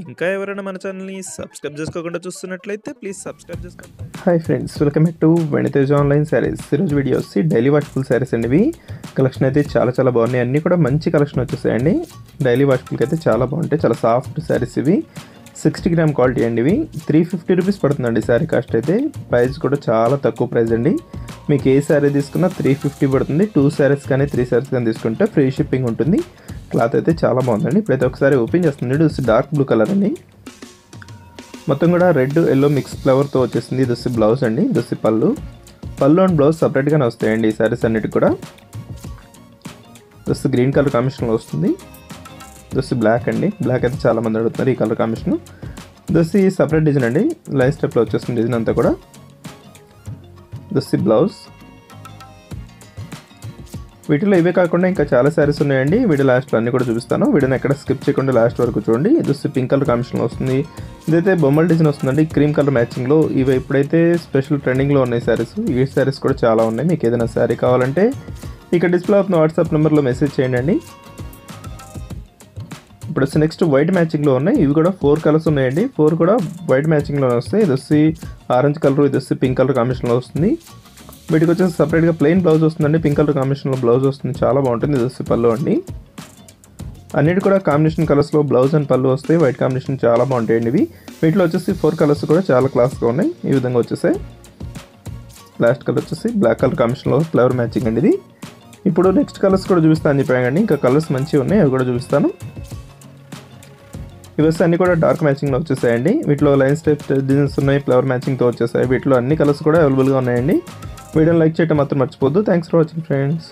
ఇంకా ఎవరైనా మన ఛానల్‌ని సబ్స్క్రైబ్ చేసుకోకుండా చూస్తున్నట్లయితే ప్లీజ్ సబ్స్క్రైబ్ చేసుకోండి. Hi friends, welcome back to Vanitej online sarees. ఈరోజు వీడియో వచ్చి డైలీ వాష్ఫుల్ శారీస్ అండి. ఇవి కలెక్షన్ అయితే చాలా బాగున్నాయి. అన్నీ కూడా మంచి కలెక్షన్ వచ్చేసాయండి. డైలీ వాష్ఫుల్కి అయితే చాలా బాగుంటాయి. చాలా సాఫ్ట్ శారీస్ ఇవి. 60 గ్రామ్ క్వాలిటీ అండి. ఇవి 350 రూపీస్ పడుతుందండి శారీ కాస్ట్ అయితే. ప్రైస్ కూడా చాలా తక్కువ ప్రైస్ అండి. మీకు ఏ శారీ తీసుకున్నా 350 పడుతుంది. 2 శారీస్ కానీ 3 శారీస్ కానీ తీసుకుంటే ఫ్రీ షిప్పింగ్ ఉంటుంది. క్లాత్ అయితే చాలా బాగుందండి. ఇప్పుడైతే ఒకసారి ఓపెన్ చేస్తుంది. ఇది వచ్చి డార్క్ బ్లూ కలర్ అండి. మొత్తం కూడా రెడ్ ఎల్లో మిక్స్ ఫ్లవర్తో వచ్చేసింది. ఇది వచ్చి బ్లౌజ్ అండి. ఇది వచ్చి పళ్ళు అండ్ బ్లౌజ్ సపరేట్గానే వస్తాయండి ఈ శారీస్ అన్నిటికి కూడా. ఇది వచ్చి గ్రీన్ కలర్ కాంబినేషన్లో వస్తుంది. ఇది వచ్చి బ్లాక్ అండి. బ్లాక్ అయితే చాలా మంది అడుగుతున్నారు ఈ కలర్ కాంబినేషన్. ఇది వచ్చి సపరేట్ డిజైన్ అండి. లైన్ స్టెప్లో వచ్చేస్తుంది డిజైన్ అంతా కూడా. ఇది వచ్చి బ్లౌజ్. వీటిలో ఇవే కాకుండా ఇంకా చాలా శారీస్ ఉన్నాయండి. వీడియో లాస్ట్లో అన్నీ కూడా చూపిస్తాను. వీడియోని ఎక్కడ స్కిప్ చేయకుండా లాస్ట్ వరకు చూడండి. ఇది వచ్చి పింక్ కలర్ కాంబినేషన్లో వస్తుంది. ఇదైతే బొమ్మల డిజైన్ వస్తుందండి క్రీమ్ కలర్ మ్యాచింగ్లో. ఇవి ఇప్పుడైతే స్పెషల్ ట్రెండింగ్లో ఉన్నాయి శారీస్. ఈ శారీస్ కూడా చాలా ఉన్నాయి. మీకు ఏదైనా శారీ కావాలంటే ఇక్కడ డిస్ప్లే అవుతున్న వాట్సాప్ నెంబర్లో మెసేజ్ చేయండి. ఇప్పుడు వచ్చి నెక్స్ట్ వైట్ మ్యాచింగ్లో ఉన్నాయి. ఇవి కూడా 4 కలర్స్ ఉన్నాయండి. 4 కూడా వైట్ మ్యాచింగ్లోనే వస్తాయి. ఇది వచ్చి ఆరెంజ్ కలర్, ఇది వచ్చి పింక్ కలర్ కాంబినేషన్లో వస్తుంది. వీటికి వచ్చేసి సపరేట్గా ప్లెయిన్ బ్లౌజ్ వస్తుందండి. పింక్ కలర్ కాంబినేషన్లో బ్లౌజ్ వస్తుంది. చాలా బాగుంటుంది. ఇది వచ్చి పళ్ళు అండి. అన్నిటి కూడా కాంబినేషన్ కలర్స్లో బ్లౌజ్ అండ్ పళ్ళు వస్తాయి. వైట్ కాంబినేషన్ చాలా బాగుంటాయండి ఇవి. వీటిలో వచ్చేసి 4 కలర్స్ కూడా చాలా క్లాస్గా ఉన్నాయి. ఈ విధంగా వచ్చేసాయి. లాస్ట్ కలర్ వచ్చేసి బ్లాక్ కలర్ కాంబినేషన్లో ఫ్లవర్ మ్యాచింగ్ అండి ఇది. ఇప్పుడు నెక్స్ట్ కలర్స్ కూడా చూపిస్తాను అని చెప్పాను కానీ ఇంకా కలర్స్ మంచిగా ఉన్నాయి. అవి కూడా చూపిస్తాను. ఇవి వస్తే అన్నీ కూడా డార్క్ మ్యాచింగ్లో వచ్చేసాయండి. వీటిలో లైన్స్ టైప్ డిజైన్స్ ఉన్నాయి. ఫ్లవర్ మ్యాచింగ్తో వచ్చేసాయి. వీటిలో అన్ని కలర్స్ కూడా అవైలబుల్గా ఉన్నాయండి. వీడియోని లైక్ చేయడం మాత్రం మర్చిపోద్దు. Thanks for watching friends.